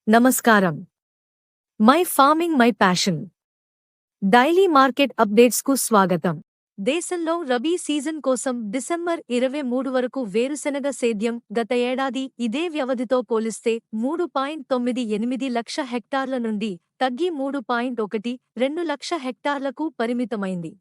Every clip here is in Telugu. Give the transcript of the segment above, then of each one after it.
నమస్కారం. My farming my passion daily market updates కు స్వాగతం. దేశంలో రబీ సీజన్ కోసం డిసెంబర్ 23 వరకు వేరుశెనగ సేద్యం గత ఏడాది ఇదే వ్యవధితో పోలిస్తే 3.98 లక్ష హెక్టార్ల నుండి తగ్గి 3.12 లక్ష హెక్టార్లకు పరిమితమైంది.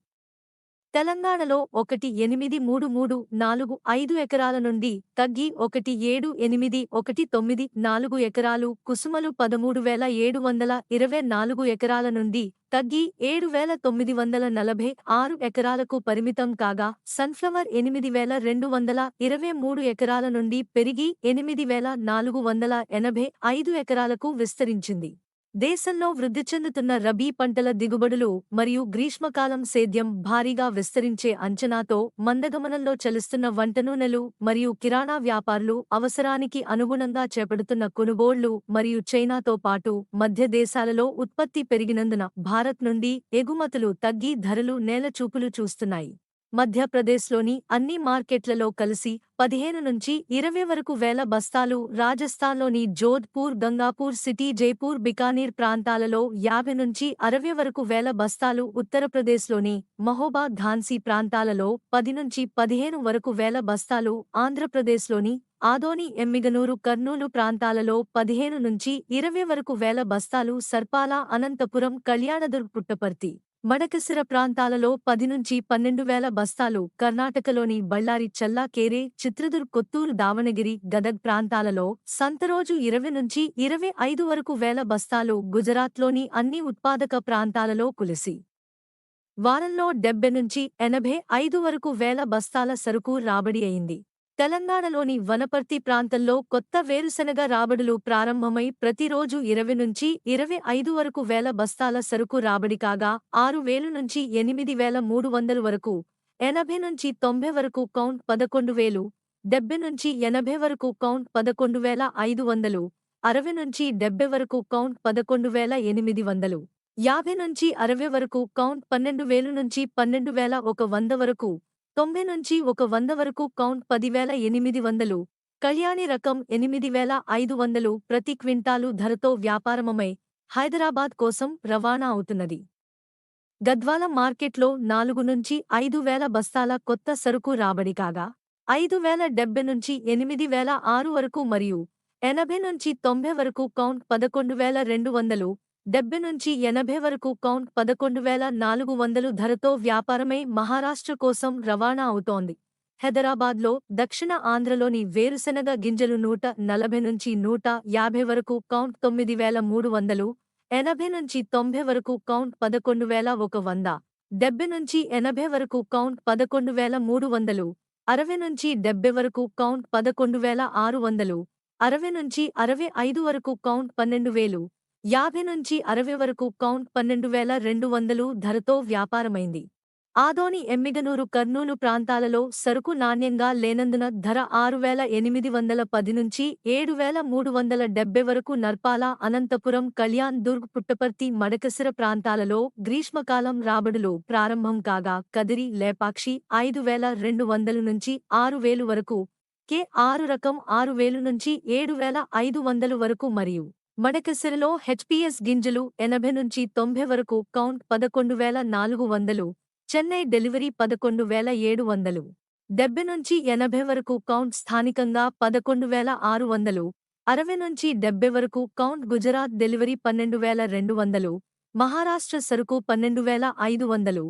తెలంగాణలో 1,833,45 ఎకరాల నుండి తగ్గి 1,7,8,194 ఎకరాలు, కుసుమలు 13,724 ఎకరాల నుండి తగ్గి 7,946 ఎకరాలకు పరిమితం కాగా, సన్ఫ్లవర్ 8,223 ఎకరాల నుండి పెరిగి 8,485 ఎకరాలకు విస్తరించింది. దేశంలో వృద్ధి చెందుతున్న రబీ పంటల దిగుబడులు మరియు గ్రీష్మకాలం సేద్యం భారీగా విస్తరించే అంచనాతో మందగమనంలో చలిస్తున్న వంట నూనెలు మరియు కిరాణా వ్యాపారులు అవసరానికి అనుగుణంగా చేపడుతున్న కొనుగోళ్లు మరియు చైనాతో పాటు మధ్య దేశాలలో ఉత్పత్తి పెరిగినందున భారత్ నుండి ఎగుమతులు తగ్గి ధరలు నేలచూపులు చూస్తున్నాయి. మధ్యప్రదేశ్లోని అన్ని మార్కెట్లలో కలిసి 15 నుంచి 20 వరకు వేల బస్తాలు, రాజస్థాన్లోని జోధ్పూర్, గంగాపూర్ సిటీ, జైపూర్, బికానీర్ ప్రాంతాలలో 50 నుంచి 60 వరకు వేల బస్తాలు, ఉత్తరప్రదేశ్లోని మహోబా, ఝాన్సీ ప్రాంతాలలో 10 నుంచి 15 వరకు వేల బస్తాలు, ఆంధ్రప్రదేశ్లోని ఆదోని, ఎమ్మిగనూరు, కర్నూలు ప్రాంతాలలో 15 నుంచి 20 వరకు వేల బస్తాలు, సర్పాల, అనంతపురం, కళ్యాణదుర్గ్, పుట్టపర్తి, మడకసిర ప్రాంతాలలో 10 నుంచి 12 వేల బస్తాలు, కర్ణాటకలోని బళ్ళారి, చల్లాకేరే, చిత్రదుర్గ్, కొత్తూరు, దావణగిరి, గదగ్ ప్రాంతాలలో సంతరోజు 20 నుంచి 25 వరకు వేల బస్తాలు, గుజరాత్లోని అన్ని ఉత్పాదక ప్రాంతాలలో కులిసి వారంలో 70 నుంచి 85 వరకు వేల బస్తాల సరుకు రాబడి అయింది. తెలంగాణలోని వనపర్తి ప్రాంతంలో కొత్త వేరుశెనగ రాబడులు ప్రారంభమై ప్రతిరోజు 20 నుంచి 25 వరకు వేల బస్తాల సరుకు రాబడి కాగా, 6,000 నుంచి 8,300 వరకు, 80 నుంచి 90 వరకు కౌంట్ 11,000, 70 నుంచి 80 వరకు కౌంట్ 11,500, 60 నుంచి 70 వరకు కౌంట్ 11,800, 50 నుంచి 60 వరకు కౌంట్ 12,000 నుంచి 12,100 వరకు, 90 నుంచి 100 వరకు కౌంట్ 10,800, కళ్యాణి రకం 8,500 ప్రతి క్వింటాలు ధరతో వ్యాపారమై హైదరాబాద్ కోసం రవాణా అవుతున్నది. గద్వాల మార్కెట్లో 4 నుంచి 5,000 బస్తాల కొత్త సరుకు రాబడి కాగా, 5,070 నుంచి 8,006 వరకు మరియు 80 నుంచి 90 వరకు కౌంట్ 11,200, 70 నుంచి 80 వరకు కౌంట్ 11,400 ధరతో వ్యాపారమై మహారాష్ట్ర కోసం రవాణా అవుతోంది. హైదరాబాద్లో దక్షిణ ఆంధ్రలోని వేరుశెనగ గింజలు 140 నుంచి 150 వరకు కౌంట్ 9,300, 80 నుంచి 90 వరకు కౌంట్ 11,100, 70 నుంచి 80 వరకు కౌంట్ 11,300, 60 నుంచి 70 వరకు కౌంట్ 11,600, 60 నుంచి 65 వరకు కౌంట్ 12,000, 50 నుంచి 60 వరకు కౌంట్ 12,200 ధరతో వ్యాపారమైంది. ఆదోని, ఎమ్మిగనూరు, కర్నూలు ప్రాంతాలలో సరుకు నాణ్యంగా లేనందున ధర 6,810 నుంచి 7,370 వరకు, నర్పాల, అనంతపురం, కళ్యాణ్ దుర్గ్, పుట్టపర్తి, మడకసిర ప్రాంతాలలో గ్రీష్మకాలం రాబడులు ప్రారంభం కాగా, కదిరి, లేపాక్షి 5,200 నుంచి 6,000 వరకు, కె6 రకం 6,000 నుంచి 7,500 వరకు మరియు మడకసిరలో హెచ్పిఎస్ గింజలు 80 నుంచి 90 వరకు కౌంట్ 11,400, చెన్నై డెలివరీ 11,700, 70 నుంచి 80 వరకు కౌంట్ స్థానికంగా 11,600, 60 నుంచి 70 వరకు కౌంట్ గుజరాత్ డెలివరీ 12,200, మహారాష్ట్ర సరుకు 12,500,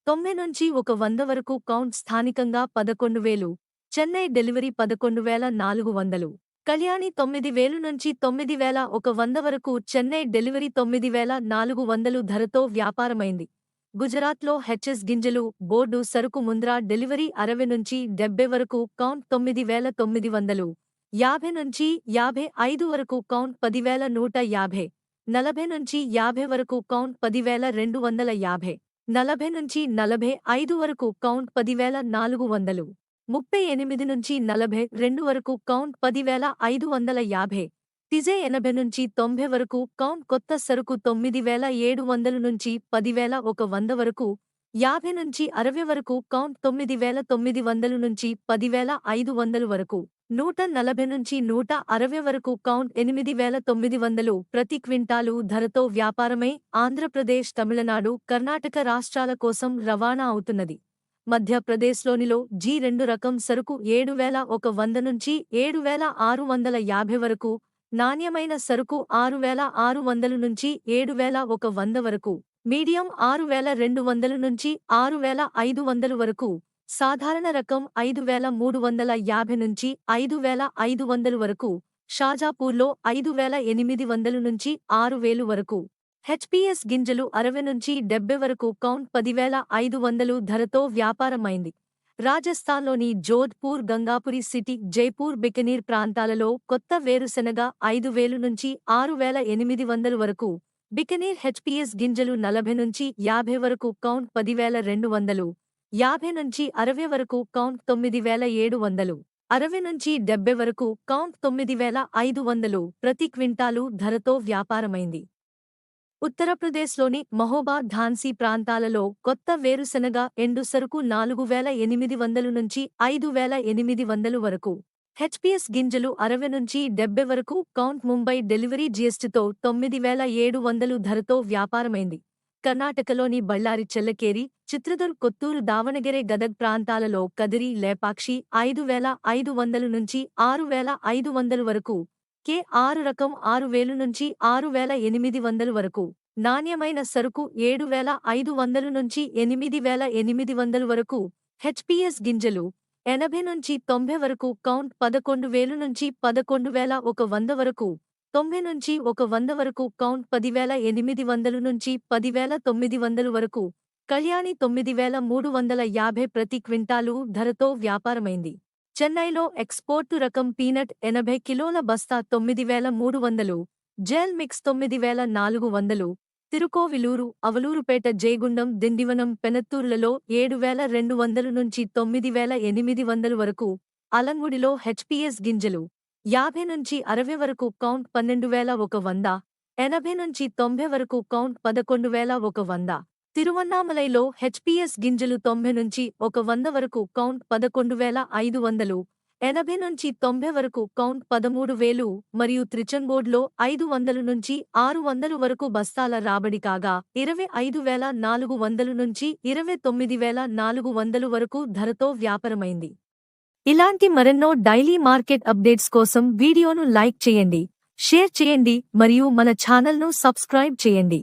90 నుంచి 100 వరకు కౌంట్ స్థానికంగా 11,000, చెన్నై డెలివరీ 11,400, కళ్యాణి 9,000 నుంచి 9,100 వరకు, చెన్నై డెలివరీ 9,400 ధరతో వ్యాపారమైంది. గుజరాత్లో హెచ్ఎస్ గింజలు, బోర్డు సరుకు ముంద్రా డెలివరీ 60 నుంచి 70 వరకు కౌంట్ 9,900, 50 నుంచి 55 వరకు కౌంట్ 10,150, 40 నుంచి 50 వరకు కౌంట్ 10,250, 40 నుంచి 45 వరకు కౌంట్ 10,400, 38 నుంచి 42 వరకు కౌంట్ 10,550, టిజే 80 నుంచి 90 వరకు కౌంట్ కొత్త సరుకు 9,700 నుంచి 10,100 వరకు, 50 నుంచి 60 వరకు కౌంట్ 9,900 నుంచి 10,500 వరకు. 140 నుంచి 160 వరకు కౌంట్ 8,900 ప్రతి క్వింటాలు ధరతో వ్యాపారమై ఆంధ్రప్రదేశ్, తమిళనాడు, కర్ణాటక రాష్ట్రాల కోసం రవాణా అవుతున్నది. మధ్యప్రదేశ్లోనిలో G2 రకం సరుకు 7,100 నుంచి 7,650 వరకు, నాణ్యమైన సరుకు 6,600 నుంచి 7,100 వరకు, మీడియం 6,200 నుంచి 6,500 వరకు, సాధారణ రకం 5,350 నుంచి 5,500 వరకు, షాజాపూర్లో 5,800 నుంచి 6,000 వరకు. హెచ్పీఎస్ గింజలు 60 నుంచి 70 వరకు కౌంట్ 10,500 ధరతో వ్యాపారమైంది. రాజస్థాన్లోని జోధ్పూర్, గంగాపురి సిటీ, జైపూర్, బికనీర్ ప్రాంతాలలో కొత్త వేరుశెనగ 5,000 నుంచి 6,800 వరకు. బికనీర్ హెచ్పీఎస్ గింజలు 40 నుంచి 50 వరకు కౌంట్ 10,200, 50 నుంచి 60 వరకు కౌంట్ 9,700, 60 నుంచి 70 వరకు కౌంట్ 9,500 ప్రతి క్వింటాలు ధరతో వ్యాపారమైంది. ఉత్తరప్రదేశ్లోని మహోబా, ఝాన్సీ ప్రాంతాలలో కొత్త వేరుశెనగ ఎండు సరుకు 4,800 నుంచి 5,800 వరకు. హెచ్పీఎస్ గింజలు 60 నుంచి 70 వరకు కౌంట్ ముంబై డెలివరీ జీఎస్టీతో 9,700 ధరతో వ్యాపారమైంది. కర్ణాటకలోని బళ్ళారి, చెల్లకేరి, చిత్రదుర్గ్, కొత్తూరు, దావణగెరె, గదగ్ ప్రాంతాలలో కదిరి, లేపాక్షి 5,500 నుంచి 6,500 వరకు. K6 రకం 6,000 నుంచి 6,800 వరకు. నాణ్యమైన సరుకు 7,500 నుంచి 8,800 వరకు. హెచ్పీఎస్ గింజలు 80 నుంచి 90 వరకు కౌంట్ 11,000 నుంచి 11,100 వరకు. 90 నుంచి 100 వరకు కౌంట్ 10,800 నుంచి 10,900 వరకు. కళ్యాణి 9,350 ప్రతి క్వింటాలు ధరతో వ్యాపారమైంది. చెన్నైలో ఎక్స్పోర్టు రకం పీనట్ 80 కిలోల బస్తా 9,300, జెల్ మిక్స్ 9,400, తిరుకోవిలూరు, అవలూరుపేట, జయగుండం, దిండివనం, పెనత్తూరులలో 7,200 నుంచి 9,800 వరకు. అలంగుడిలో హెచ్పీఎస్ గింజలు 50 నుంచి 60 వరకు కౌంట్ 12,100, 80 నుంచి 90 వరకు కౌంట్ 11,100. తిరువన్నామలైలో హెచ్పీఎస్ గింజలు 90 నుంచి 100 వరకు కౌంట్ 11,500, 80 నుంచి 90 వరకు కౌంట్ 13,000 మరియు త్రిచంగోడ్లో 500 నుంచి 600 వరకు బస్తాల రాబడి కాగా 25,400 నుంచి 29,400 వరకు ధరతో వ్యాపారమైంది. ఇలాంటి మరెన్నో డైలీ మార్కెట్ అప్డేట్స్ కోసం వీడియోను లైక్ చేయండి, షేర్ చేయండి మరియు మన ఛానల్ను సబ్స్క్రైబ్ చేయండి.